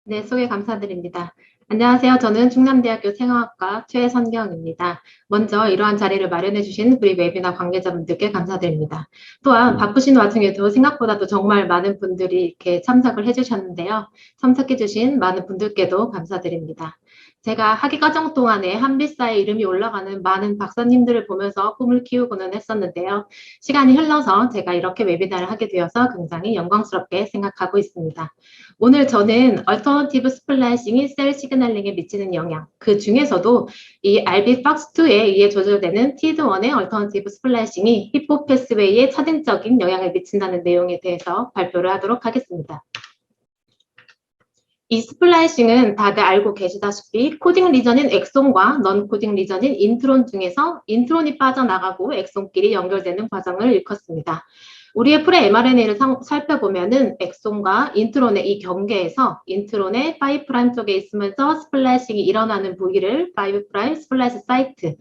네, 소개 감사드립니다. 안녕하세요. 저는 충남대학교 생화학과 최선경입니다. 먼저 이러한 자리를 마련해 주신 우리 웨비나 관계자분들께 감사드립니다. 또한 바쁘신 와중에도 생각보다도 정말 많은 분들이 이렇게 참석을 해주셨는데요. 참석해 주신 많은 분들께도 감사드립니다. 제가 학위 과정 동안에 한빛사에 이름이 올라가는 많은 박사님들을 보면서 꿈을 키우고는 했었는데요. 시간이 흘러서 제가 이렇게 웨비나를 하게 되어서 굉장히 영광스럽게 생각하고 있습니다. 오늘 저는 얼터너티브 스플래싱이 셀 시그널링에 미치는 영향, 그 중에서도 이 RBFOX2에 의해 조절되는 TID1의 얼터너티브 스플래싱이 히포 패스웨이에 차등적인 영향을 미친다는 내용에 대해서 발표를 하도록 하겠습니다. 이 스플라이싱은 다들 알고 계시다시피 코딩 리전인 엑손과 넌 코딩 리전인 인트론 중에서 인트론이 빠져나가고 엑손끼리 연결되는 과정을 일컫습니다. 우리의 풀의 mRNA를 살펴보면은 엑손과 인트론의 이 경계에서 인트론의 5' 쪽에 있으면서 스플래싱이 일어나는 부위를 5' 스플래시 사이트,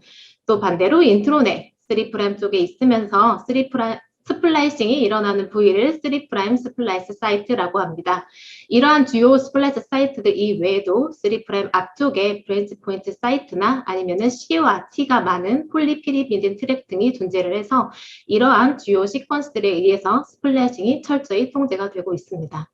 또 반대로 인트론의 3' 쪽에 있으면서 3' 스플라이싱이 일어나는 부위를 3' 스플라이스 사이트라고 합니다. 이러한 주요 스플라이스 사이트들 이외에도 3' 앞쪽에 브랜치 포인트 사이트나 아니면은 C와 T가 많은 폴리피리빈 트랙 등이 존재를 해서 이러한 주요 시퀀스들에 의해서 스플래싱이 철저히 통제가 되고 있습니다.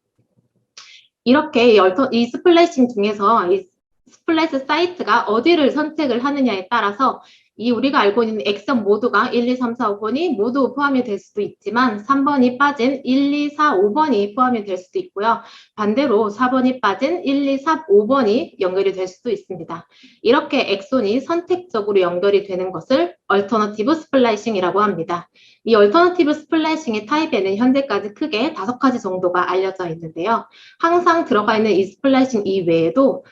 이렇게 이 스플래싱 중에서 이 스플래시 사이트가 어디를 선택을 하느냐에 따라서 이 우리가 알고 있는 엑선 모두가 1, 2, 3, 4, 5번이 모두 포함이 될 수도 있지만 3번이 빠진 1, 2, 4, 5번이 포함이 될 수도 있고요. 반대로 4번이 빠진 1, 2, 3, 5번이 연결이 될 수도 있습니다. 이렇게 엑손이 선택적으로 연결이 되는 것을 얼터너티브 스플라이싱이라고 합니다. 이 얼터너티브 스플라이싱의 타입에는 현재까지 크게 5가지 정도가 알려져 있는데요. 항상 들어가 있는 이 스플라이싱 이외에도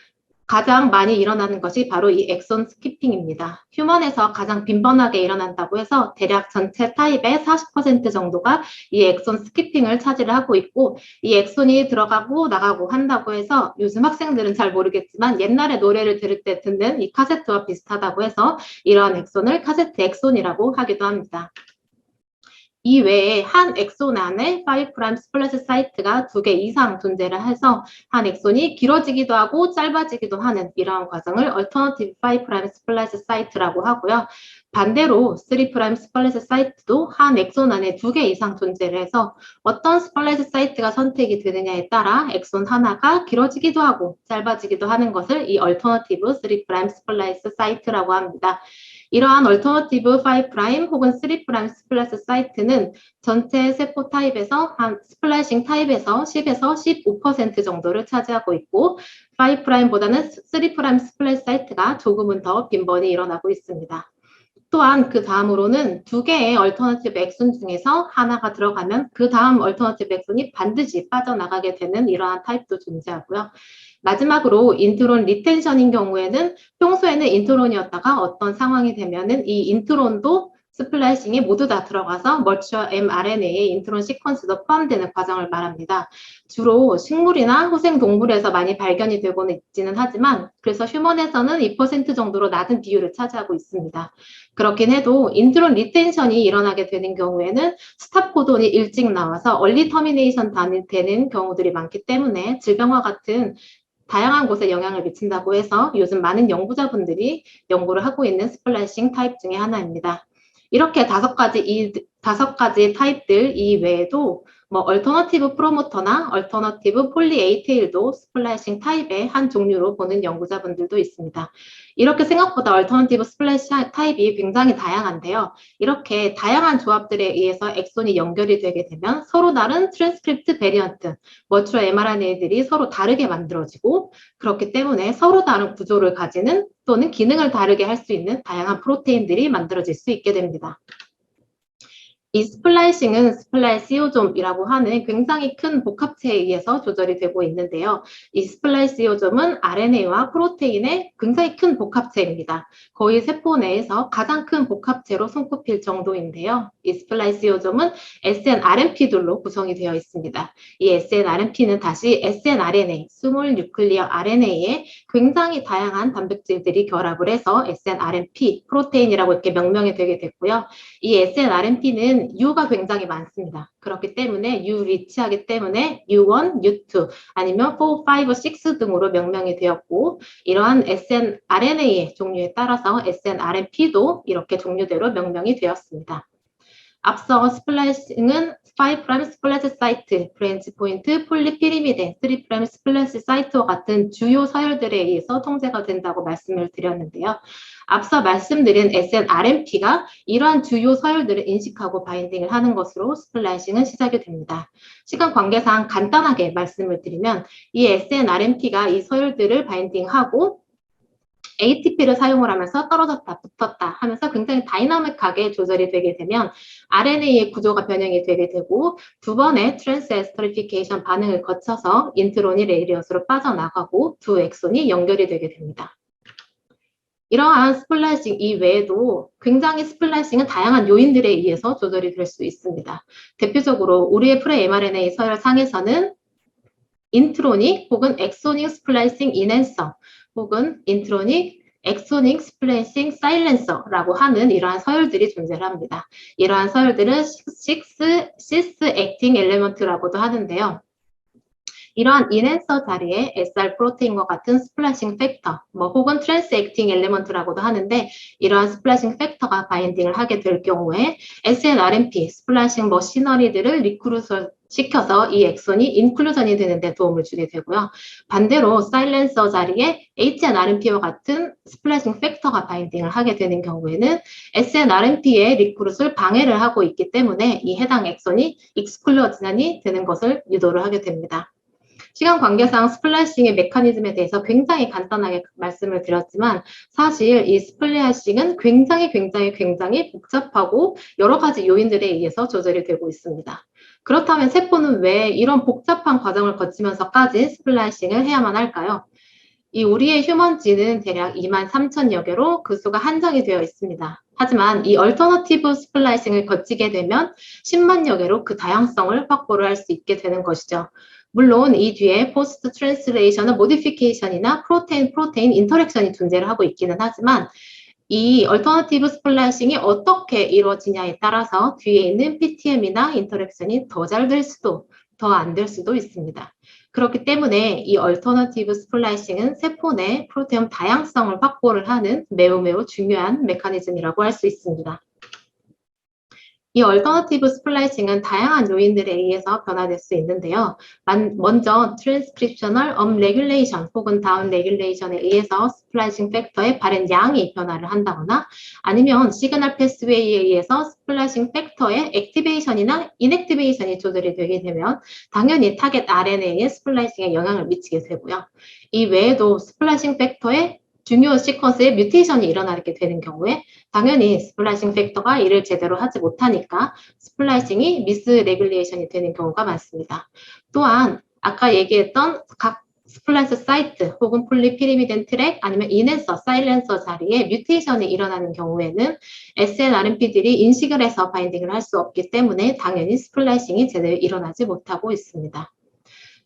가장 많이 일어나는 것이 바로 이 엑손 스키핑입니다. 휴먼에서 가장 빈번하게 일어난다고 해서 대략 전체 타입의 40% 정도가 이 엑손 스키핑을 차지를 하고 있고, 이 엑손이 들어가고 나가고 한다고 해서 요즘 학생들은 잘 모르겠지만 옛날에 노래를 들을 때 듣는 이 카세트와 비슷하다고 해서 이러한 엑손을 카세트 엑손이라고 하기도 합니다. 이외에 한 엑손 안에 5' 스플래시 사이트가 2개 이상 존재를 해서 한 엑손이 길어지기도 하고 짧아지기도 하는 이러한 과정을 얼터너티브 5' 스플래시 사이트라고 하고요. 반대로 3' 스플래시 사이트도 한 엑손 안에 2개 이상 존재를 해서 어떤 스플래시 사이트가 선택이 되느냐에 따라 엑손 하나가 길어지기도 하고 짧아지기도 하는 것을 이 얼터너티브 3' 스플래시 사이트라고 합니다. 이러한 얼터너티브 5' 혹은 3' 스플래시 사이트는 전체 세포 타입에서 한 스플래싱 타입에서 10에서 15% 정도를 차지하고 있고 5'보다는 3' 스플래시 사이트가 조금은 더 빈번히 일어나고 있습니다. 또한 그 다음으로는 2개의 얼터너티브 엑손 중에서 하나가 들어가면 그 다음 얼터너티브 엑손이 반드시 빠져나가게 되는 이러한 타입도 존재하고요. 마지막으로 인트론 리텐션인 경우에는 평소에는 인트론이었다가 어떤 상황이 되면은 이 인트론도 스플래싱이 모두 다 들어가서 멀추어 mRNA의 인트론 시퀀스도 포함되는 과정을 말합니다. 주로 식물이나 호생동물에서 많이 발견이 되고는 있지는 하지만 그래서 휴먼에서는 2% 정도로 낮은 비율을 차지하고 있습니다. 그렇긴 해도 인트론 리텐션이 일어나게 되는 경우에는 스탑 코돈이 일찍 나와서 얼리 터미네이션 되는 경우들이 많기 때문에 질병과 같은 다양한 곳에 영향을 미친다고 해서 요즘 많은 연구자분들이 연구를 하고 있는 스플래싱 타입 중에 하나입니다. 이렇게 5가지 타입들 이외에도 뭐 얼터너티브 프로모터나 얼터너티브 폴리에이테일도 스플래싱 타입의 한 종류로 보는 연구자분들도 있습니다. 이렇게 생각보다 얼터너티브 스플래싱 타입이 굉장히 다양한데요. 이렇게 다양한 조합들에 의해서 엑손이 연결이 되게 되면 서로 다른 트랜스크립트 베리언트, 머추어 mRNA들이 서로 다르게 만들어지고 그렇기 때문에 서로 다른 구조를 가지는 또는 기능을 다르게 할 수 있는 다양한 프로테인들이 만들어질 수 있게 됩니다. 이 스플라이싱은 스플라이시오좀이라고 하는 굉장히 큰 복합체에 의해서 조절이 되고 있는데요. 이 스플라이시오좀은 RNA와 프로테인의 굉장히 큰 복합체입니다. 거의 세포 내에서 가장 큰 복합체로 손꼽힐 정도인데요. 이 스플라이시오좀은 snRNP들로 구성이 되어 있습니다. 이 snRNP는 다시 snRNA, 스몰 뉴클리어 RNA에 굉장히 다양한 단백질들이 결합을 해서 snRNP, 프로테인이라고 이렇게 명명이 되게 됐고요. 이 snRNP는 U에는 U가 굉장히 많습니다. 그렇기 때문에 U 리치하기 때문에 U1, U2 아니면 4, 5, 6 등으로 명명이 되었고 이러한 snRNA의 종류에 따라서 snRNP도 이렇게 종류대로 명명이 되었습니다. 앞서 스플라이싱은 5' 스플래시 사이트, 브랜치 포인트, 폴리피리미딘, 3' 스플래시 사이트와 같은 주요 서열들에 의해서 통제가 된다고 말씀을 드렸는데요. 앞서 말씀드린 snRNP가 이러한 주요 서열들을 인식하고 바인딩을 하는 것으로 스플라이싱은 시작이 됩니다. 시간 관계상 간단하게 말씀을 드리면 이 snRNP가 이 서열들을 바인딩하고 ATP를 사용을 하면서 떨어졌다, 붙었다 하면서 굉장히 다이나믹하게 조절이 되게 되면 RNA의 구조가 변형이 되게 되고 두 번의 트랜스에스터리피케이션 반응을 거쳐서 인트론이 레이리엇으로 빠져나가고 두 엑손이 연결이 되게 됩니다. 이러한 스플라이싱 이외에도 굉장히 스플라이싱은 다양한 요인들에 의해서 조절이 될 수 있습니다. 대표적으로 우리의 프레-mRNA 서열상에서는 인트로닉 혹은 엑소닉 스플라이싱 인핸서 혹은 인트로닉 엑소닉 스플라이싱 사일렌서라고 하는 이러한 서열들이 존재를 합니다. 이러한 서열들은 시스 액팅 엘레먼트라고도 하는데요. 이러한 인핸서 자리에 SR 프로테인과 같은 스플라싱 팩터, 혹은 트랜스 액팅 엘레먼트라고도 하는데 이러한 스플라싱 팩터가 바인딩을 하게 될 경우에 snRNP, 스플라싱 머시너리들을 리크루트 시켜서 이 엑손이 인클루전이 되는 데 도움을 주게 되고요. 반대로 사일렌서 자리에 hnRNP와 같은 스플라싱 팩터가 바인딩을 하게 되는 경우에는 snRNP의 리크루트를 방해를 하고 있기 때문에 이 해당 엑손이 익스클루전이 되는 것을 유도를 하게 됩니다. 시간 관계상 스플라이싱의 메커니즘에 대해서 굉장히 간단하게 말씀을 드렸지만 사실 이 스플라이싱은 굉장히 복잡하고 여러 가지 요인들에 의해서 조절이 되고 있습니다. 그렇다면 세포는 왜 이런 복잡한 과정을 거치면서까지 스플라이싱을 해야만 할까요? 이 우리의 휴먼지는 대략 23,000여 개로 그 수가 한정이 되어 있습니다. 하지만 이 얼터너티브 스플라이싱을 거치게 되면 10만여 개로 그 다양성을 확보를 할 수 있게 되는 것이죠. 물론 이 뒤에 포스트 트랜스레이셔널 모디피케이션이나 프로테인 인터랙션이 존재를 하고 있기는 하지만 이 얼터너티브 스플라이싱이 어떻게 이루어지냐에 따라서 뒤에 있는 PTM이나 인터랙션이 더 잘 될 수도 더 안 될 수도 있습니다. 그렇기 때문에 이 얼터너티브 스플라이싱은 세포 내 프로테옴 다양성을 확보를 하는 매우 중요한 메커니즘이라고 할 수 있습니다. 이 얼터너티브 스플라이싱은 다양한 요인들에 의해서 변화될 수 있는데요. 먼저 트랜스크립셔널 업레귤레이션 혹은 다운 레귤레이션에 의해서 스플라이싱 팩터의 발현 양이 변화를 한다거나 아니면 시그널 패스웨이에 의해서 스플라이싱 팩터의 액티베이션이나 인액티베이션이 조절이 되게 되면 당연히 타겟 RNA의 스플라이싱에 영향을 미치게 되고요. 이 외에도 스플라이싱 팩터의 중요 시퀀스에 뮤테이션이 일어나게 되는 경우에 당연히 스플라이싱 팩터가 일을 제대로 하지 못하니까 스플라이싱이 미스 레귤레이션이 되는 경우가 많습니다. 또한 아까 얘기했던 각 스플라이스 사이트 혹은 폴리피리미딘 트랙 아니면 인핸서, 사일렌서 자리에 뮤테이션이 일어나는 경우에는 snRNP들이 인식을 해서 바인딩을 할 수 없기 때문에 당연히 스플라이싱이 제대로 일어나지 못하고 있습니다.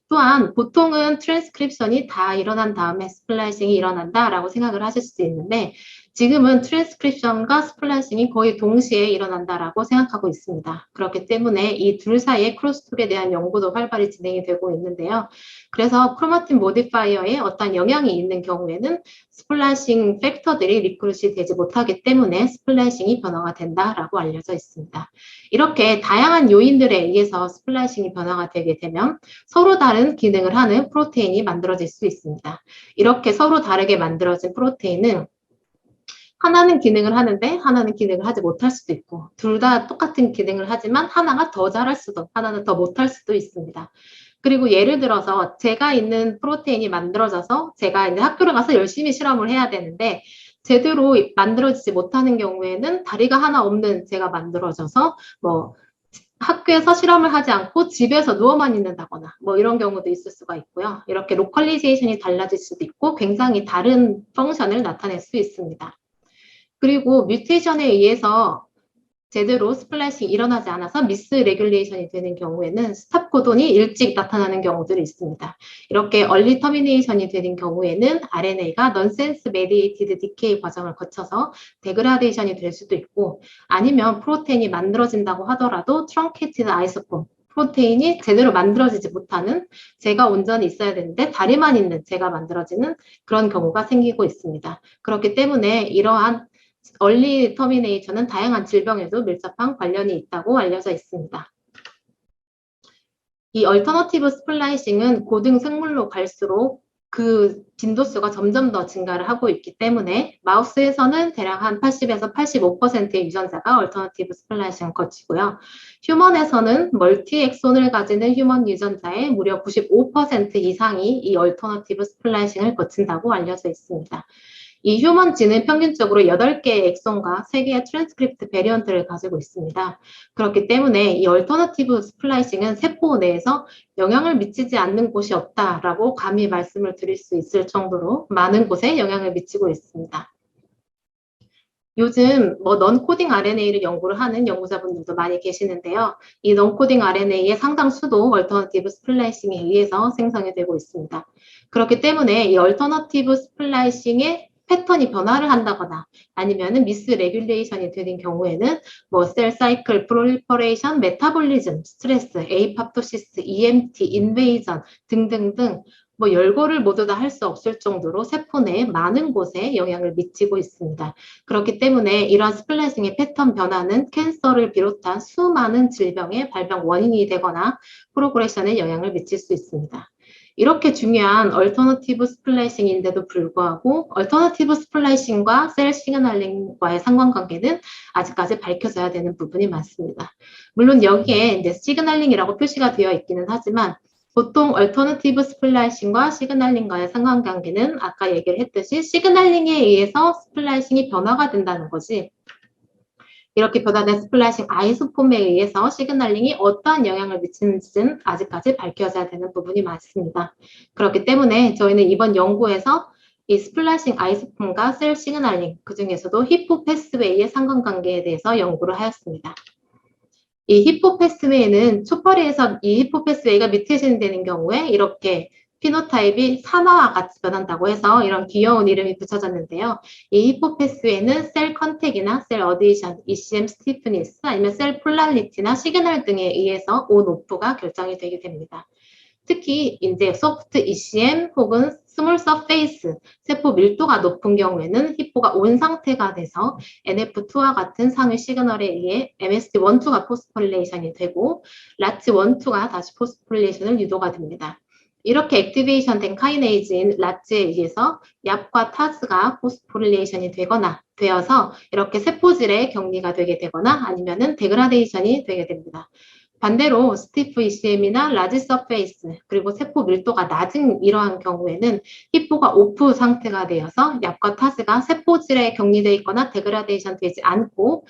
또한 보통은 트랜스크립션이 다 일어난 다음에 스플라이싱이 일어난다라고 생각을 하실 수도 있는데 지금은 트랜스크립션과 스플라이싱이 거의 동시에 일어난다라고 생각하고 있습니다. 그렇기 때문에 이 둘 사이의 크로스톡에 대한 연구도 활발히 진행이 되고 있는데요. 그래서 크로마틴 모디파이어에 어떤 영향이 있는 경우에는 스플라이싱 팩터들이 리크루트이 되지 못하기 때문에 스플라이싱이 변화가 된다라고 알려져 있습니다. 이렇게 다양한 요인들에 의해서 스플라이싱이 변화가 되게 되면 서로 다른 기능을 하는 프로테인이 만들어질 수 있습니다. 이렇게 서로 다르게 만들어진 프로테인은 하나는 기능을 하는데 하나는 기능을 하지 못할 수도 있고 둘 다 똑같은 기능을 하지만 하나가 더 잘할 수도 하나는 더 못할 수도 있습니다. 그리고 예를 들어서 제가 있는 프로테인이 만들어져서 제가 이제 학교를 가서 열심히 실험을 해야 되는데 제대로 만들어지지 못하는 경우에는 다리가 하나 없는 제가 만들어져서 학교에서 실험을 하지 않고 집에서 누워만 있는다거나 이런 경우도 있을 수가 있고요. 이렇게 로컬리제이션이 달라질 수도 있고 굉장히 다른 펑션을 나타낼 수 있습니다. 그리고 뮤테이션에 의해서 제대로 스플라이싱이 일어나지 않아서 미스 레귤레이션이 되는 경우에는 스탑 코돈이 일찍 나타나는 경우들이 있습니다. 이렇게 얼리 터미네이션이 되는 경우에는 RNA가 넌센스 메디에이티드 디케이 과정을 거쳐서 데그라데이션이 될 수도 있고, 아니면 프로테인이 만들어진다고 하더라도 트렁케이티드 아이소폼, 프로테인이 제대로 만들어지지 못하는, 제가 온전히 있어야 되는데 다리만 있는 제가 만들어지는 그런 경우가 생기고 있습니다. 그렇기 때문에 이러한 얼리 터미네이션은 다양한 질병에도 밀접한 관련이 있다고 알려져 있습니다. 이 얼터너티브 스플라이싱은 고등 생물로 갈수록 그 빈도수가 점점 더 증가를 하고 있기 때문에 마우스에서는 대략 한 80에서 85%의 유전자가 얼터너티브 스플라이싱을 거치고요. 휴먼에서는 멀티 엑손을 가지는 휴먼 유전자의 무려 95% 이상이 이 얼터너티브 스플라이싱을 거친다고 알려져 있습니다. 이 휴먼지는 평균적으로 8개의 엑손과 3개의 트랜스크립트 베리언트를 가지고 있습니다. 그렇기 때문에 이 얼터너티브 스플라이싱은 세포 내에서 영향을 미치지 않는 곳이 없다라고 감히 말씀을 드릴 수 있을 정도로 많은 곳에 영향을 미치고 있습니다. 요즘 넌코딩 RNA를 연구를 하는 연구자분들도 많이 계시는데요. 이 넌코딩 RNA의 상당수도 얼터너티브 스플라이싱에 의해서 생성이 되고 있습니다. 그렇기 때문에 이 얼터너티브 스플라이싱의 패턴이 변화를 한다거나 아니면은 미스 레귤레이션이 되는 경우에는 셀 사이클, 프롤리퍼레이션, 메타볼리즘, 스트레스, 에이팝토시스, EMT, 인베이전 등등등 10거를 모두 다 할 수 없을 정도로 세포 내 많은 곳에 영향을 미치고 있습니다. 그렇기 때문에 이러한 스플라이싱의 패턴 변화는 캔서를 비롯한 수많은 질병의 발병 원인이 되거나 프로그레션에 영향을 미칠 수 있습니다. 이렇게 중요한 얼터너티브 스플라이싱인데도 불구하고 얼터너티브 스플라이싱과 셀 시그널링과의 상관관계는 아직까지 밝혀져야 되는 부분이 많습니다. 물론 여기에 이제 시그널링이라고 표시가 되어 있기는 하지만 보통 얼터너티브 스플라이싱과 시그널링과의 상관관계는 아까 얘기를 했듯이 시그널링에 의해서 스플라이싱이 변화가 된다는 거지, 이렇게 변화된 스플라이싱 아이소폼에 의해서 시그널링이 어떠한 영향을 미치는지는 아직까지 밝혀져야 되는 부분이 많습니다. 그렇기 때문에 저희는 이번 연구에서 이 스플라이싱 아이소폼과 셀 시그널링, 그 중에서도 히포 패스웨이의 상관관계에 대해서 연구를 하였습니다. 이 히포 패스웨이는 초파리에서 이 히포 패스웨이가 뮤테이션 되는 경우에 이렇게 피노타입이 산화와 같이 변한다고 해서 이런 귀여운 이름이 붙여졌는데요. 이 히포 패스웨이는 셀 컨택이나 셀 어디션, ECM 스티프니스, 아니면 셀 폴라리티나 시그널 등에 의해서 온 오프가 결정이 되게 됩니다. 특히 이제 소프트 ECM 혹은 스몰 서페이스, 세포 밀도가 높은 경우에는 히포가 온 상태가 돼서 NF2와 같은 상위 시그널에 의해 MSD1,2가 포스포릴레이션이 되고 라치1,2가 다시 포스포릴레이션을 유도가 됩니다. 이렇게 액티베이션 된 카이네이즈인 라치에 의해서 얍과 타스가 포스포릴레이션이 되어서 이렇게 세포질의 격리가 되게 되거나 아니면은 데그라데이션이 되게 됩니다. 반대로 스티프 ECM이나 라지 서페이스 그리고 세포 밀도가 낮은 이러한 경우에는 히포가 오프 상태가 되어서 얍과 타스가 세포질에 격리되어 있거나 데그라데이션 되지 않고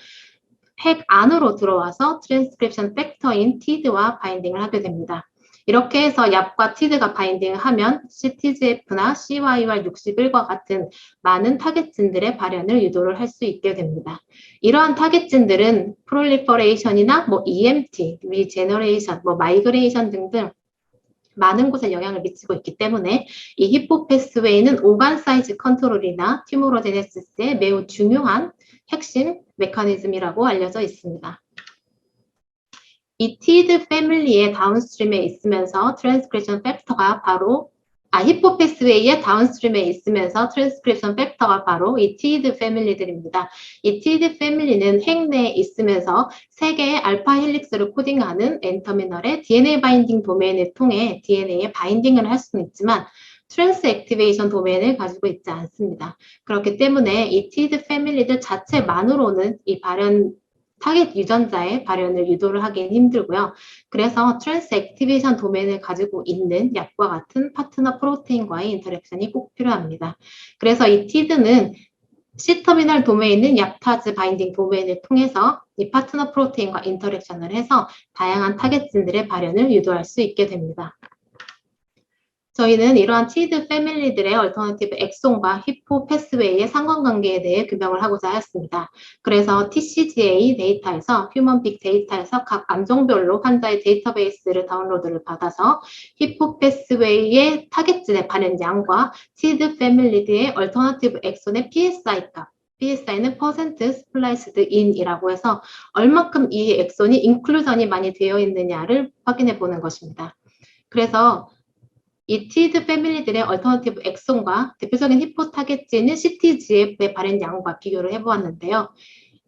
핵 안으로 들어와서 트랜스크립션 팩터인 TID와 바인딩을 하게 됩니다. 이렇게 해서 얍과 TID가 바인딩을 하면 CTGF나 CYR61과 같은 많은 타겟진들의 발현을 유도를 할 수 있게 됩니다. 이러한 타겟진들은 프롤리퍼레이션이나 EMT, 리제너레이션, 마이그레이션 등등 많은 곳에 영향을 미치고 있기 때문에 이 히포 패스웨이는 오간 사이즈 컨트롤이나 튜모로제네시스에 매우 중요한 핵심 메커니즘이라고 알려져 있습니다. 이 TID 패밀리의 다운스트림에 있으면서 트랜스크립션 팩터가 바로 히포 패스웨이의 다운스트림에 있으면서 트랜스크립션 팩터가 바로 이 TID 패밀리들입니다. 이 TID 패밀리는 핵 내에 있으면서 3개의 알파 헬릭스를 코딩하는 N터미널의 DNA 바인딩 도메인을 통해 DNA에 바인딩을 할 수는 있지만 트랜스 액티베이션 도메인을 가지고 있지 않습니다. 그렇기 때문에 이 TID 패밀리들 자체만으로는 이 타겟 유전자의 발현을 유도를 하기는 힘들고요. 그래서 트랜스 액티베이션 도메인을 가지고 있는 약과 같은 파트너 프로테인과의 인터랙션이 꼭 필요합니다. 그래서 이 TID는 C터미널 도메인은 얍타즈 바인딩 도메인을 통해서 이 파트너 프로테인과 인터랙션을 해서 다양한 타겟진들의 발현을 유도할 수 있게 됩니다. 저희는 이러한 TID 패밀리들의 얼터너티브 엑손과 히포 패스웨이의 상관관계에 대해 규명을 하고자 하였습니다. 그래서 TCGA 데이터에서 휴먼 빅 데이터에서 각 암종별로 환자의 데이터베이스를 다운로드를 받아서 히포 패스웨이의 타겟진의 반응량과 TID 패밀리들의 얼터너티브 엑손의 PSI 값, PSI는 percent spliced in이라고 해서 얼마큼 이 엑손이 인클루전이 많이 되어 있느냐를 확인해 보는 것입니다. 그래서 이 TID 패밀리들의 얼터너티브 엑손과 대표적인 히포 타겟진인 CTGF의 발현량과 비교를 해보았는데요.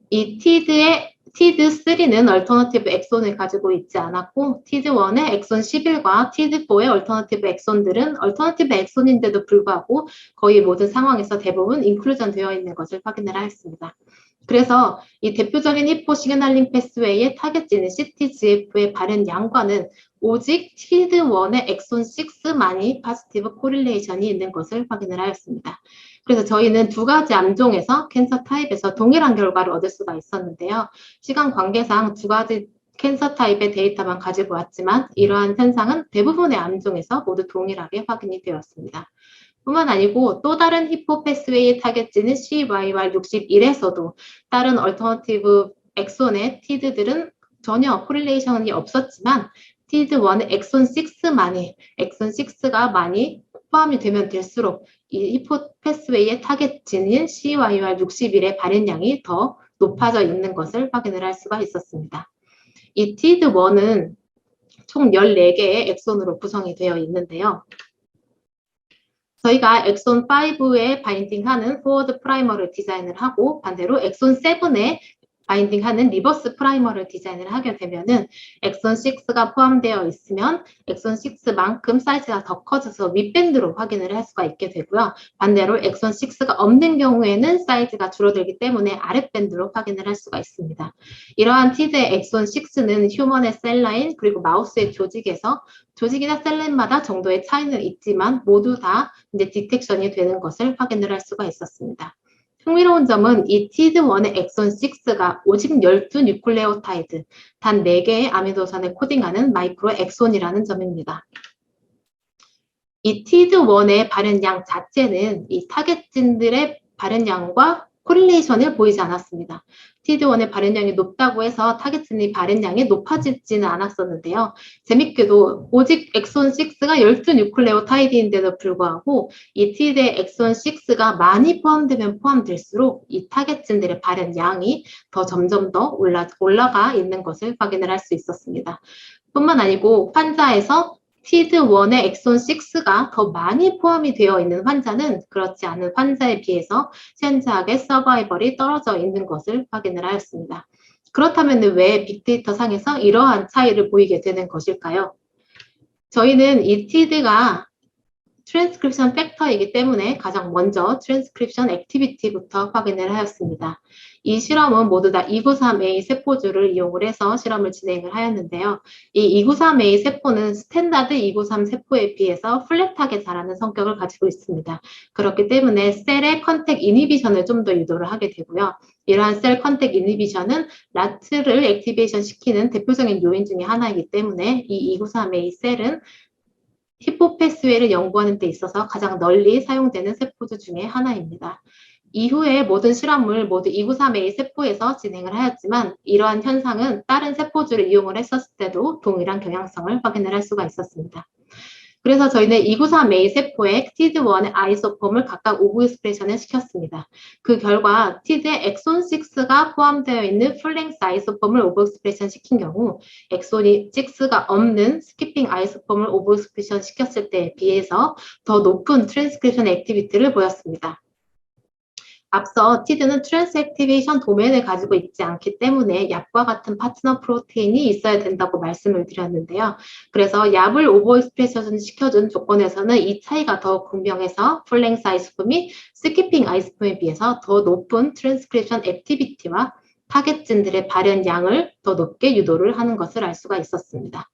이 TID3는 얼터너티브 엑손을 가지고 있지 않았고 TID1의 엑손 11과 TID4의 얼터너티브 엑손들은 얼터너티브 엑손인데도 불구하고 거의 모든 상황에서 대부분 인클루전 되어 있는 것을 확인을 하였습니다. 그래서 이 대표적인 히포 시그널링 패스웨이의 타겟진인 CTGF의 발현량과는 오직 TID1의 엑손 6만이 파지티브 코릴레이션이 있는 것을 확인을 하였습니다. 그래서 저희는 두 가지 암종에서 캔서 타입에서 동일한 결과를 얻을 수가 있었는데요. 시간 관계상 두 가지 캔서 타입의 데이터만 가지고 왔지만 이러한 현상은 대부분의 암종에서 모두 동일하게 확인이 되었습니다. 뿐만 아니고 또 다른 히포 패스웨이의 타겟진은 CYR61에서도 다른 얼터너티브 엑손의 TID들은 전혀 코릴레이션이 없었지만 TID1의 엑손 6만이 엑손 6가 많이 포함이 되면 될수록 이 히포 패스웨이의 타겟진인 CYR61의 발현량이 더 높아져 있는 것을 확인을 할 수가 있었습니다. 이 TID1은 총 14개의 엑손으로 구성이 되어 있는데요. 저희가 엑손 5에 바인딩하는 포워드 프라이머를 디자인을 하고 반대로 엑손 7에 바인딩하는 리버스 프라이머를 디자인을 하게 되면은 엑손 6가 포함되어 있으면 엑손 6만큼 사이즈가 더 커져서 윗밴드로 확인을 할 수가 있게 되고요. 반대로 엑손 6가 없는 경우에는 사이즈가 줄어들기 때문에 아랫밴드로 확인을 할 수가 있습니다. 이러한 TID의 엑손 6는 휴먼의 셀라인 그리고 마우스의 조직이나 셀라인마다 정도의 차이는 있지만 모두 다 이제 디텍션이 되는 것을 확인을 할 수가 있었습니다. 흥미로운 점은 이 TID1의 엑손 6가 오직 12 뉴클레오타이드, 단 4개의 아미노산을 코딩하는 마이크로 엑손이라는 점입니다. 이 TID1의 발현량 자체는 이 타겟진들의 발현량과 코릴레이션을 보이지 않았습니다. TID1의 발현량이 높다고 해서 타겟진의 발현량이 높아지지는 않았었는데요. 재밌게도 오직 엑손 6가 12 뉴클레오타이드인데도 불구하고 이 TID의 엑손 6가 많이 포함되면 포함될수록 이 타겟진들의 발현량이 더 점점 더 올라가 있는 것을 확인을 할 수 있었습니다. 뿐만 아니고 환자에서 TID1의 엑손 6가 더 많이 포함이 되어 있는 환자는 그렇지 않은 환자에 비해서 현저하게 서바이벌이 떨어져 있는 것을 확인을 하였습니다. 그렇다면 왜 빅데이터 상에서 이러한 차이를 보이게 되는 것일까요? 저희는 이 TID가 트랜스크립션 팩터이기 때문에 가장 먼저 트랜스크립션 액티비티부터 확인을 하였습니다. 이 실험은 모두 다 293A 세포주를 이용을 해서 실험을 진행을 하였는데요. 이 293A 세포는 스탠다드 293 세포에 비해서 플랫하게 자라는 성격을 가지고 있습니다. 그렇기 때문에 셀의 컨택 이니비션을 좀 더 유도를 하게 되고요. 이러한 셀 컨택 이니비션은 라트를 액티베이션 시키는 대표적인 요인 중에 하나이기 때문에 이 293A 셀은 히포 패스웨이를 연구하는 데 있어서 가장 널리 사용되는 세포주 중에 하나입니다. 이후에 모든 실험을 모두 293A 세포에서 진행을 하였지만 이러한 현상은 다른 세포주를 이용을 했었을 때도 동일한 경향성을 확인을 할 수가 있었습니다. 그래서 저희는 293A 세포에 TID1의 아이소폼을 각각 오브익스프레션을 시켰습니다. 그 결과 TID의 엑손 6가 포함되어 있는 풀랭스 아이소폼을 오브익스프레션 시킨 경우 엑손이 6가 없는 스키핑 아이소폼을 오브익스프레션 시켰을 때에 비해서 더 높은 트랜스크립션 액티비티를 보였습니다. 앞서 TID는 트랜스 액티베이션 도메인을 가지고 있지 않기 때문에 얍과 같은 파트너 프로테인이 있어야 된다고 말씀을 드렸는데요. 그래서 얍을 오버익스프레션 시켜준 조건에서는 이 차이가 더 분명해서 풀랭스 아이소폼이 스키핑 아이소폼에 비해서 더 높은 트랜스크립션 액티비티와 타겟진들의 발현량을 더 높게 유도를 하는 것을 알 수가 있었습니다.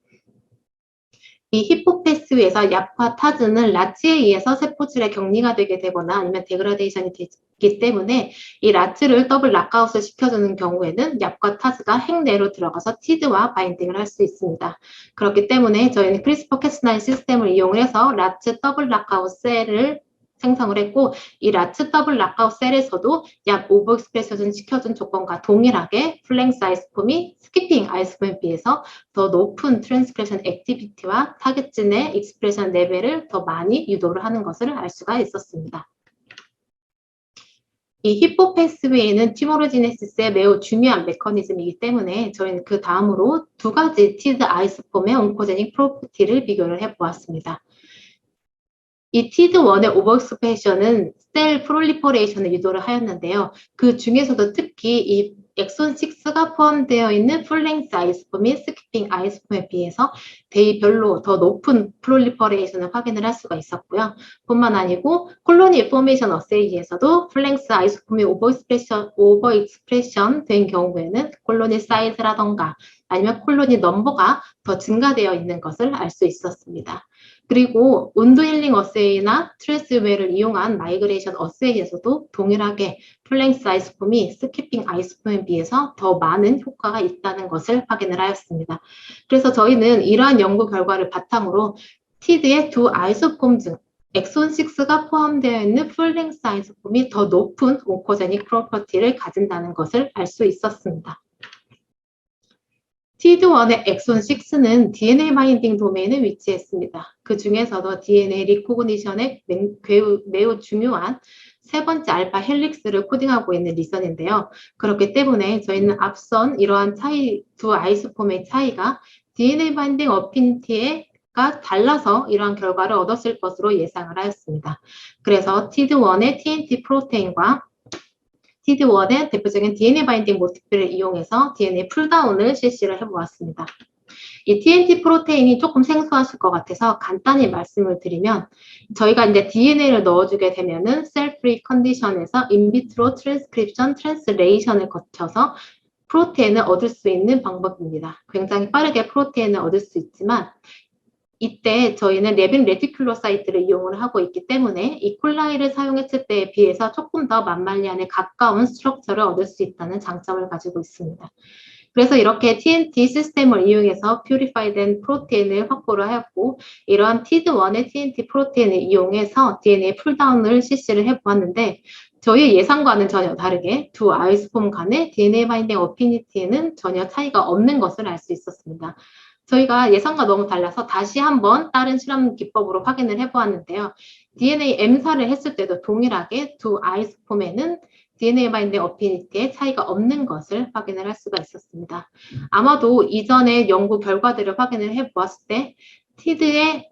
이 히포패스 PSV에서 얍과 타즈는 라츠에 의해서 세포질에 격리가 되게 되거나 아니면 데그라데이션이 되기 때문에 이 라츠를 더블 락아웃을 시켜주는 경우에는 얍과 타즈가 핵내로 들어가서 티드와 바인딩을 할 수 있습니다. 그렇기 때문에 저희는 크리스퍼 캐스9 시스템을 이용해서 라츠 더블 락아웃 셀을 생성을 했고 이 라츠 더블 락아웃 셀에서도 약 오버 익스프레션 시켜준 조건과 동일하게 플랭스 아이소폼이 스키핑 아이소폼에 비해서 더 높은 트랜스크립션 액티비티와 타겟진의 익스프레션 레벨을 더 많이 유도를 하는 것을 알 수가 있었습니다. 이 히포 패스웨이는 튜머로지네시스의 매우 중요한 메커니즘이기 때문에 저희는 그 다음으로 두 가지 티드 아이소폼의 온코제닉 프로퍼티를 비교를 해보았습니다. 이 TID1의 오버익스프레션은 셀 프롤리퍼레이션을 유도를 하였는데요. 그 중에서도 특히 이 엑손 6가 포함되어 있는 풀랭스 아이소폼 및 스키핑 아이소폼에 비해서 대의별로 더 높은 프롤리퍼레이션을 확인을 할 수가 있었고요. 뿐만 아니고 콜로니 포메이션 어세이에서도 풀랭스 아이소폼이 오버익스프레션 된 경우에는 콜로니 사이즈라던가 아니면 콜로니 넘버가 더 증가되어 있는 것을 알 수 있었습니다. 그리고 온도 힐링 어세이나 트랜스웨이를 이용한 마이그레이션 어세이에서도 동일하게 플랭스 아이소폼이 스키핑 아이소폼에 비해서 더 많은 효과가 있다는 것을 확인을 하였습니다. 그래서 저희는 이러한 연구 결과를 바탕으로 TID의 두 아이소폼 중 엑손 6가 포함되어 있는 풀랭스 아이소폼이 더 높은 온코제닉 프로퍼티를 가진다는 것을 알 수 있었습니다. TID1의 엑손 6는 DNA 바인딩 도메인에 위치했습니다. 그 중에서도 DNA 리코그니션의 매우 중요한 세 번째 알파 헬릭스를 코딩하고 있는 리선인데요. 그렇기 때문에 저희는 앞선 이러한 차이, 두 아이소폼의 차이가 DNA 바인딩 어피니티가 달라서 이러한 결과를 얻었을 것으로 예상을 하였습니다. 그래서 TID1의 TNT 프로테인과 TID1의 대표적인 DNA 바인딩 모티프를 이용해서 DNA 풀다운을 실시를 해보았습니다. 이 TNT 프로테인이 조금 생소하실 것 같아서 간단히 말씀을 드리면 저희가 이제 DNA를 넣어주게 되면은 셀 프리 컨디션에서 인비트로 트랜스크립션 트랜스레이션을 거쳐서 프로테인을 얻을 수 있는 방법입니다. 굉장히 빠르게 프로테인을 얻을 수 있지만 이때 저희는 레빈 레티큘로사이트를 이용을 하고 있기 때문에 이콜라이를 사용했을 때에 비해서 조금 더 만말리안에 가까운 스트럭처를 얻을 수 있다는 장점을 가지고 있습니다. 그래서 이렇게 TNT 시스템을 이용해서 퓨리파이된 프로테인을 확보를 하였고 이러한 TID1의 TNT 프로테인을 이용해서 DNA 풀다운을 실시를 해보았는데 저희의 예상과는 전혀 다르게 두 아이소폼 간의 DNA 바인딩 어피니티에는 전혀 차이가 없는 것을 알 수 있었습니다. 저희가 예상과 너무 달라서 다시 한번 다른 실험 기법으로 확인을 해보았는데요. DNA M사를 했을 때도 동일하게 두 아이소폼에는 DNA 바인딩 어피니티에 차이가 없는 것을 확인을 할 수가 있었습니다. 아마도 이전의 연구 결과들을 확인을 해보았을 때 TID의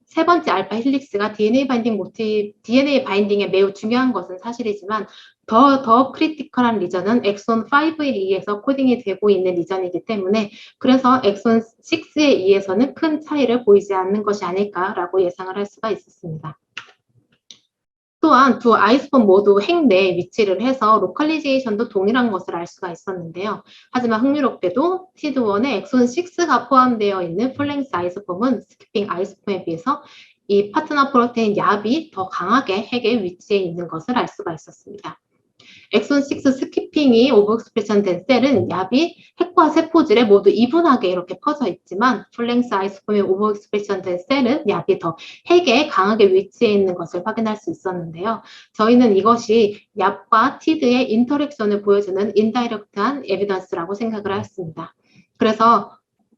세 번째 알파 힐릭스가 DNA 바인딩에 매우 중요한 것은 사실이지만 더 크리티컬한 리전은 엑손 5에 의해서 코딩이 되고 있는 리전이기 때문에 그래서 엑손 6에 의해서는 큰 차이를 보이지 않는 것이 아닐까라고 예상을 할 수가 있었습니다. 또한 두 아이소폼 모두 핵 내에 위치를 해서 로컬리제이션도 동일한 것을 알 수가 있었는데요. 하지만 흥미롭게도 TID1의 엑손 6가 포함되어 있는 플랭스 아이소폼은 스키핑 아이소폼에 비해서 이 파트너 프로테인 얍이 더 강하게 핵에 위치해 있는 것을 알 수가 있었습니다. 엑손 6 스키핑이 오버익스프레션 된 셀은 얍이 핵과 세포질에 모두 이분하게 이렇게 퍼져 있지만 플랭스 아이소폼이 오버익스프레션 된 셀은 얍이 더 핵에 강하게 위치해 있는 것을 확인할 수 있었는데요. 저희는 이것이 얍과 TID의 인터랙션을 보여주는 인다이렉트한 에비던스라고 생각을 했습니다. 그래서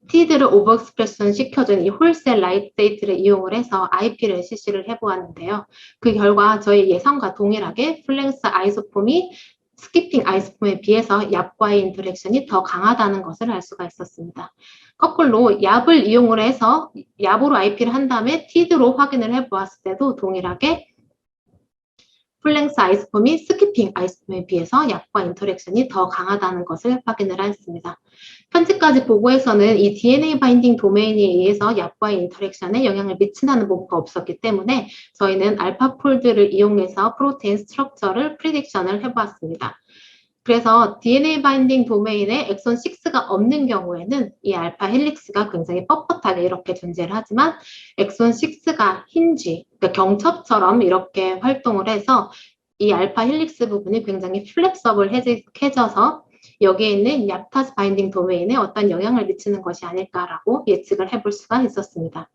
TID를 오버익스프레션 시켜준 이 홀셀 라이트데이트를 이용을 해서 IP를 실시를 해보았는데요. 그 결과 저희 예상과 동일하게 플랭스 아이소폼이 스키핑 아이소폼에 비해서 얍과의 인터랙션이 더 강하다는 것을 알 수가 있었습니다. 거꾸로 얍을 이용을 해서 얍으로 IP를 한 다음에 TID로 확인을 해보았을 때도 동일하게 플랭스 아이소폼이 스키핑 아이소폼에 비해서 얍과 인터랙션이 더 강하다는 것을 확인을 하였습니다. 현재까지 보고에서는 이 DNA 바인딩 도메인에 의해서 얍과의 인터랙션에 영향을 미친다는 보고가 없었기 때문에 저희는 알파폴드를 이용해서 프로테인 스트럭처를 프리딕션을 해보았습니다. 그래서 DNA 바인딩 도메인에 엑손 6가 없는 경우에는 이 알파 헬릭스가 굉장히 뻣뻣하게 이렇게 존재를 하지만 엑손 6가 힌지, 그러니까 경첩처럼 이렇게 활동을 해서 이 알파 헬릭스 부분이 굉장히 플렉서블해져서 여기에 있는 얍타스 바인딩 도메인에 어떤 영향을 미치는 것이 아닐까라고 예측을 해볼 수가 있었습니다.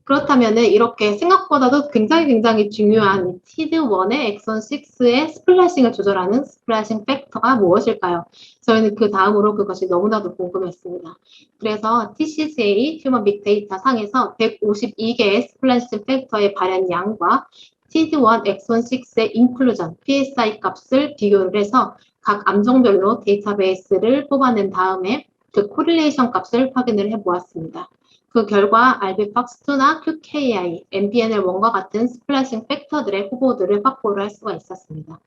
그렇다면 이렇게 생각보다도 굉장히 중요한 TID1의 엑손 6의 스플래싱을 조절하는 스플래싱 팩터가 무엇일까요? 저희는 그 다음으로 그것이 너무나도 궁금했습니다. 그래서 TCGA 휴먼 빅데이터 상에서 152개의 스플래싱 팩터의 발현 양과 TID1 엑손 6의 인클루전, PSI 값을 비교를 해서 각 암종별로 데이터베이스를 뽑아낸 다음에 그 코릴레이션 값을 확인을 해보았습니다. 그 결과 RBFOX2나 QKI, MBNL1과 같은 스플래싱 팩터들의 후보들을 확보를 할 수가 있었습니다.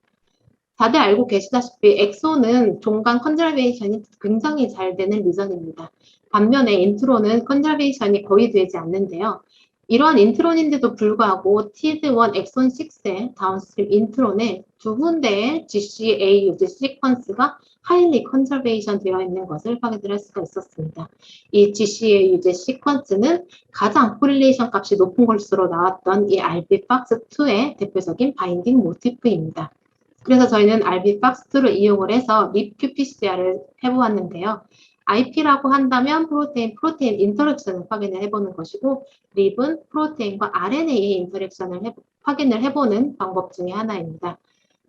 다들 알고 계시다시피 엑소는 종간 컨저베이션이 굉장히 잘 되는 리전입니다. 반면에 인트론은 컨저베이션이 거의 되지 않는데요. 이러한 인트론인데도 불구하고 TID1 엑손 6의 다운스트림 인트론에 두 군데의 GCAUG 시퀀스가 하일리 컨저베이션 되어 있는 것을 확인을 할 수가 있었습니다. 이 GCAUG 시퀀스는 가장 코릴레이션 값이 높은 것으로 나왔던 이 RBFOX2의 대표적인 바인딩 모티프입니다. 그래서 저희는 RBFOX2를 이용을 해서 립QPCR을 해보았는데요. IP라고 한다면 프로테인 인터랙션을 확인을 해보는 것이고 립은 프로테인과 RNA의 인터랙션을 확인을 해보는 방법 중에 하나입니다.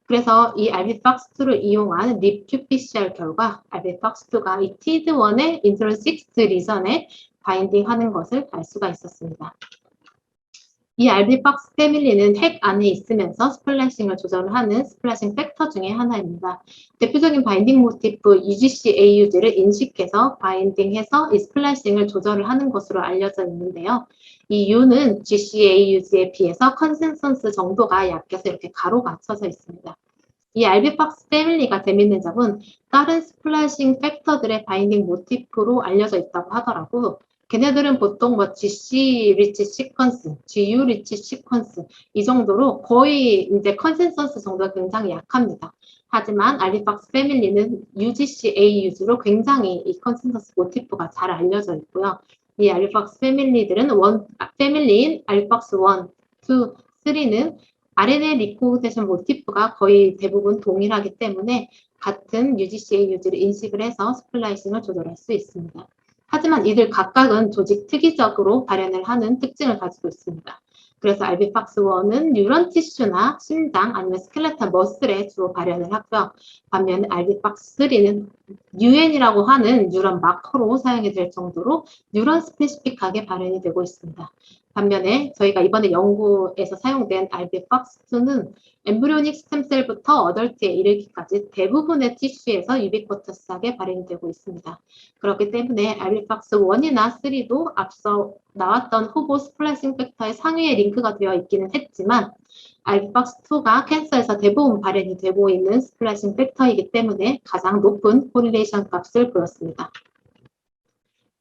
그래서 이 RBFOX2를 이용한 립QPCR 결과 RBFOX2가 이 TID1의 인트론 6 리전에 바인딩하는 것을 알 수가 있었습니다. 이 RBFOX 패밀리는 핵 안에 있으면서 스플래싱을 조절을 하는 스플래싱 팩터 중에 하나입니다. 대표적인 바인딩 모티프 UGC-AUG를 인식해서 바인딩해서 이 스플래싱을 조절을 하는 것으로 알려져 있는데요. 이 U는 GC-AUG에 비해서 컨센서스 정도가 약해서 이렇게 가로가 쳐져 있습니다. 이 RBFOX 패밀리가 재밌는 점은 다른 스플래싱 팩터들의 바인딩 모티프로 알려져 있다고 하더라고. 걔네들은 보통 뭐 GC 리치 시퀀스, GU 리치 시퀀스 이 정도로 거의 이제 컨센서스 정도가 굉장히 약합니다. 하지만 RBFOX 패밀리는 UGC AUG로 굉장히 이 컨센서스 모티프가 잘 알려져 있고요. 이 RBFOX 패밀리들은 패밀리인 RBFOX 1, 2, 3는 RNA 리코그니션 모티프가 거의 대부분 동일하기 때문에 같은 UGC AUG를 인식을 해서 스플라이싱을 조절할 수 있습니다. 하지만 이들 각각은 조직 특이적으로 발현을 하는 특징을 가지고 있습니다. 그래서 RBFOX1은 뉴런 티슈나 심장 아니면 스켈레탈 머슬에 주로 발현을 하고요. 반면에 RBFOX3는 UN이라고 하는 뉴런 마커로 사용이 될 정도로 뉴런 스페시픽하게 발현이 되고 있습니다. 반면에 저희가 이번에 연구에서 사용된 RBFOX2는 엠브리오닉 스템셀부터 어덜트에 이르기까지 대부분의 티슈에서 유비쿼터스하게 발현이 되고 있습니다. 그렇기 때문에 RBFOX1이나 3도 앞서 나왔던 후보 스플래싱 팩터의 상위에 링크가 되어 있기는 했지만 RBFOX2가 캔서에서 대부분 발현이 되고 있는 스플래싱 팩터이기 때문에 가장 높은 코릴레이션 값을 보였습니다.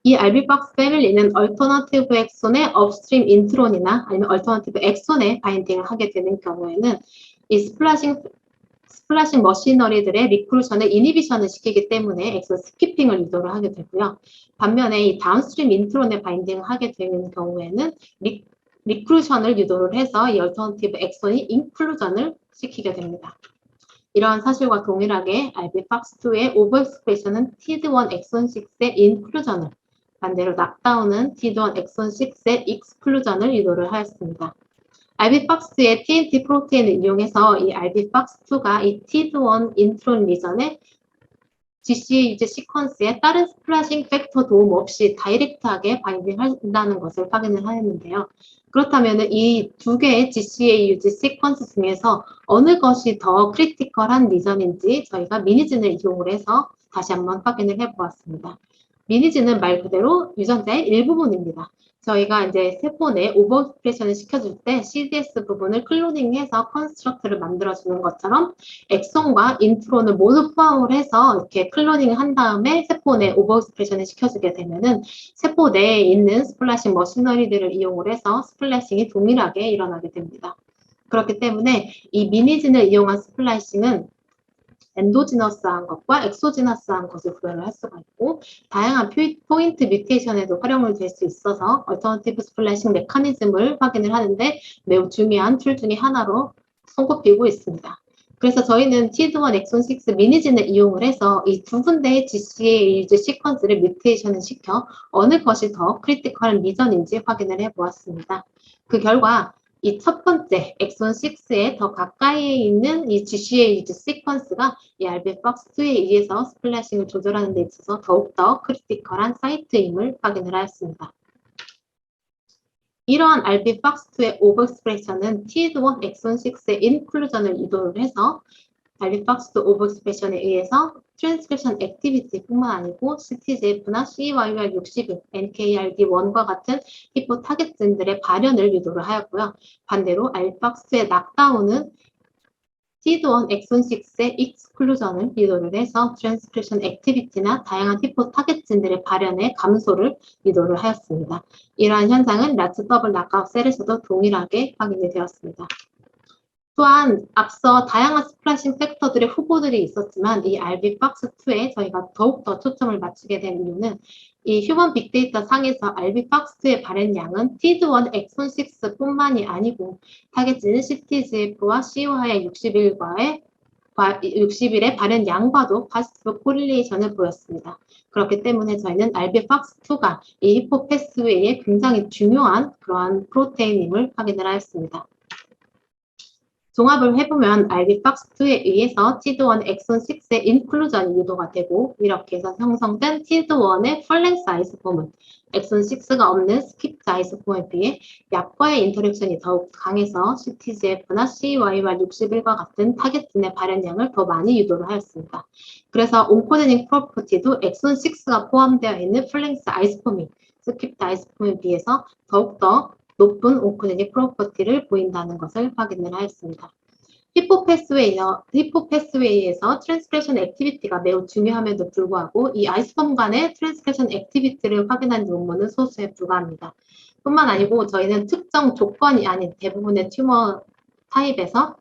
이 RBFOX 패밀리는 얼터너티브 엑손의 업스트림 인트론이나 아니면 얼터너티브 엑손에 바인딩을 하게 되는 경우에는 이 스플래싱 머시너리들의 리크루션을 이니비션을 시키기 때문에 엑손 스키핑을 유도를 하게 되고요. 반면에 이 다운스트림 인트론에 바인딩을 하게 되는 경우에는 리크루션을 유도를 해서 이 얼터너티브 엑손이 인클루전을 시키게 됩니다. 이러한 사실과 동일하게 RBFOX2의 오버엑스프레션은 TID1 엑손 6의 인클루전을 반대로 락다운은 TID1 엑손 6의 익스클루전을 유도를 하였습니다. RBFOX의 TNT 프로테인을 이용해서 이 RBFOX2가 이 TID1 인트론 리전의 GCAUG 시퀀스에 다른 스플래싱 팩터 도움 없이 다이렉트하게 바인딩한다는 것을 확인을 하였는데요. 그렇다면 이 두 개의 GCAUG 시퀀스 중에서 어느 것이 더 크리티컬한 리전인지 저희가 미니진을 이용을 해서 다시 한번 확인을 해보았습니다. 미니진은 말 그대로 유전자의 일부분입니다. 저희가 이제 세포 내 오버익스프레션을 시켜줄 때 CDS 부분을 클로닝해서 컨스트럭트를 만들어주는 것처럼 엑손과 인트론을 모두 포함을 해서 이렇게 클로닝을 한 다음에 세포 내 오버익스프레션을 시켜주게 되면은 세포 내에 있는 스플래싱 머시너리들을 이용을 해서 스플래싱이 동일하게 일어나게 됩니다. 그렇기 때문에 이 미니진을 이용한 스플래싱은 엔도지너스한 것과 엑소지너스한 것을 구별을 할 수가 있고 다양한 포인트 뮤테이션에도 활용을 될 수 있어서 얼터너티브 스플래싱 메커니즘을 확인을 하는데 매우 중요한 툴 중에 하나로 손꼽히고 있습니다. 그래서 저희는 TID1 엑손 6 미니진을 이용을 해서 이 두 군데의 GCA 시퀀스를 뮤테이션을 시켜 어느 것이 더 크리티컬한 리전인지 확인을 해보았습니다. 그 결과 이 첫 번째 엑손 6에 더 가까이에 있는 이 GCA 시퀀스가 이 RBFOX2에 의해서 스플래싱을 조절하는 데 있어서 더욱더 크리티컬한 사이트임을 확인을 하였습니다. 이러한 RBFOX2의 오버익스프레션은 TID1 엑손 6의 인클루전을 유도를 해서 RBFOX2 오버익스프레션에 의해서 트랜스크립션 액티비티뿐만 아니고 CTGF나 CYR61, NKRD1과 같은 히포 타겟진들의 발현을 유도를 하였고요. 반대로 RBFOX2의 낙다운은 TID1 엑손 6의 익스클루전을 유도를 해서 트랜스크립션 액티비티나 다양한 히포 타겟진들의 발현의 감소를 유도를 하였습니다. 이러한 현상은 라츠 더블 낙아웃 셀에서도 동일하게 확인이 되었습니다. 또한 앞서 다양한 스플래싱 팩터들의 후보들이 있었지만 이 RBFOX2에 저희가 더욱더 초점을 맞추게 된 이유는 이 휴먼 빅데이터 상에서 RBFOX2의 발현량은 TID1 엑손 6뿐만이 아니고 타겟진은 CTGF와 COI의 60일의 발현량과도 파시티브 코릴레이션을 보였습니다. 그렇기 때문에 저희는 RBFOX2가 이 히포 패스웨이의 굉장히 중요한 그러한 프로테인임을 확인을 하였습니다. 종합을 해보면 RBFOX2에 의해서 TID1 엑손 6의 인클루전이 유도가 되고 이렇게 해서 형성된 TID1의 펄랭스 아이소폼은 엑손 6가 없는 스킵 아이소폼에 비해 약과의 인터랙션이 더욱 강해서 CTGF나 CYR61과 같은 타겟진의 발현량을 더 많이 유도를 하였습니다. 그래서 온코데닝 프로퍼티도 엑손 6가 포함되어 있는 펄랭스 아이소폼이 스킵 아이소폼에 비해서 더욱더 높은 온코데닝 프로퍼티를 보인다는 것을 확인을 하였습니다. 히포 패스웨이에서 트랜스크립션 액티비티가 매우 중요함에도 불구하고 이 아이소폼 간의 트랜스크립션 액티비티를 확인한 논문은 소수에 불과합니다. 뿐만 아니고 저희는 특정 조건이 아닌 대부분의 튜머 타입에서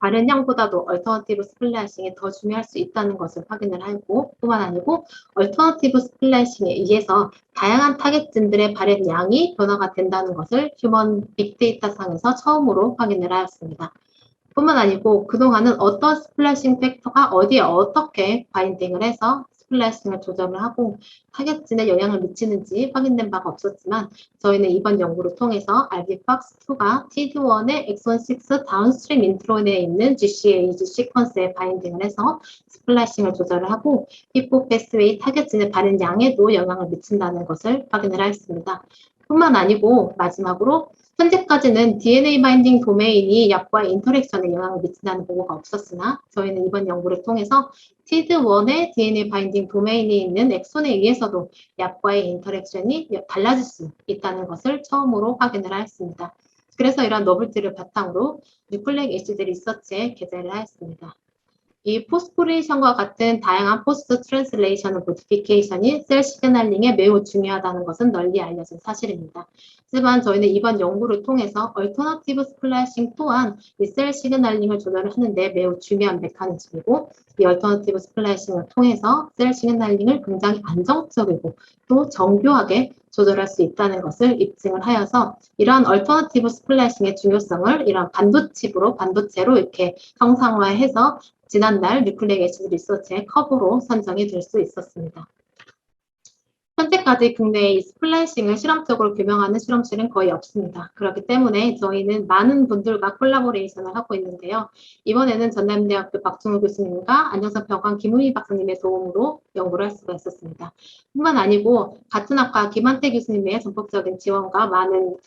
발현량보다도 얼터너티브 스플래싱이 더 중요할 수 있다는 것을 확인을 하고 뿐만 아니고 얼터너티브 스플래싱에 의해서 다양한 타겟진들의 발현량이 변화가 된다는 것을 휴먼 빅데이터 상에서 처음으로 확인을 하였습니다. 뿐만 아니고 그동안은 어떤 스플래싱 팩터가 어디에 어떻게 바인딩을 해서 스플래싱을 조절을 하고 타겟진에 영향을 미치는지 확인된 바가 없었지만 저희는 이번 연구를 통해서 RBFOX2가 TID1의 엑손 6 다운스트림 인트론에 있는 GCAG 시퀀스에 바인딩을 해서 스플래싱을 조절을 하고 히포 패스웨이 타겟진의 발현 양에도 영향을 미친다는 것을 확인을 하였습니다. 뿐만 아니고 마지막으로 현재까지는 DNA 바인딩 도메인이 약과의 인터랙션에 영향을 미친다는 보고가 없었으나 저희는 이번 연구를 통해서 TID1의 DNA 바인딩 도메인이 있는 엑손에 의해서도 약과의 인터랙션이 달라질 수 있다는 것을 처음으로 확인을 하였습니다. 그래서 이러한 너블티를 바탕으로 뉴클레익 애시드 리서치에 게재를 하였습니다. 이 포스포레이션과 같은 다양한 포스트 트랜슬레이션 모디피케이션이 셀 시그널링에 매우 중요하다는 것은 널리 알려진 사실입니다. 하지만 저희는 이번 연구를 통해서 얼터너티브 스플래싱 또한 이 셀 시그널링을 조절을 하는데 매우 중요한 메커니즘이고 이 얼터너티브 스플래싱을 통해서 셀 시그널링을 굉장히 안정적이고 또 정교하게 조절할 수 있다는 것을 입증을 하여서 이러한 얼터너티브 스플래싱의 중요성을 이러한 반도체로 이렇게 형상화해서 지난달 뉴클레익 애시드 리서치의 커브로 선정이 될 수 있었습니다. 현재까지 국내에 이 스플래싱을 실험적으로 규명하는 실험실은 거의 없습니다. 그렇기 때문에 저희는 많은 분들과 콜라보레이션을 하고 있는데요. 이번에는 전남대학교 박준호 교수님과 안정선 병원 김우희 박사님의 도움으로 연구를 할 수가 있었습니다. 뿐만 아니고 같은 학과 김한태 교수님의 전폭적인 지원과 많은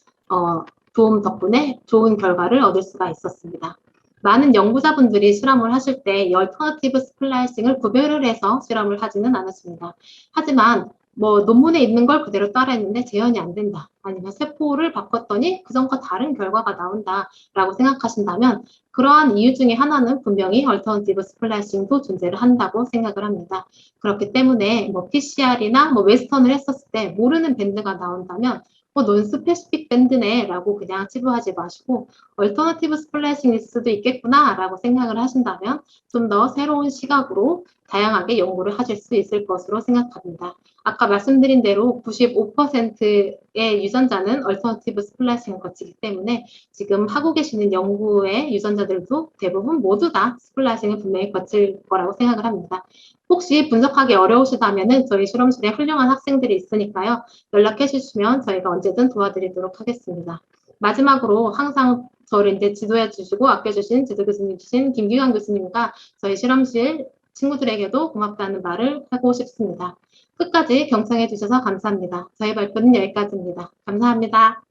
도움 덕분에 좋은 결과를 얻을 수가 있었습니다. 많은 연구자분들이 실험을 하실 때 얼터너티브 스플래싱을 구별을 해서 실험을 하지는 않았습니다. 하지만 논문에 있는 걸 그대로 따라했는데 재현이 안 된다. 아니면 세포를 바꿨더니 그전과 다른 결과가 나온다라고 생각하신다면 그러한 이유 중에 하나는 분명히 얼터너티브 스플래싱도 존재를 한다고 생각을 합니다. 그렇기 때문에 PCR이나 웨스턴을 했었을 때 모르는 밴드가 나온다면 논 스페시픽 밴드네 라고 그냥 치부하지 마시고 얼터너티브 스플래싱일 수도 있겠구나 라고 생각을 하신다면 좀 더 새로운 시각으로 다양하게 연구를 하실 수 있을 것으로 생각합니다. 아까 말씀드린 대로 95%의 유전자는 얼터너티브 스플래싱을 거치기 때문에 지금 하고 계시는 연구의 유전자들도 대부분 모두 다 스플래싱을 분명히 거칠 거라고 생각을 합니다. 혹시 분석하기 어려우시다면 저희 실험실에 훌륭한 학생들이 있으니까요. 연락해 주시면 저희가 언제든 도와드리도록 하겠습니다. 마지막으로 항상 저를 이제 지도해 주시고 아껴주신 지도 교수님이신 김규환 교수님과 저희 실험실 친구들에게도 고맙다는 말을 하고 싶습니다. 끝까지 경청해 주셔서 감사합니다. 저희 발표는 여기까지입니다. 감사합니다.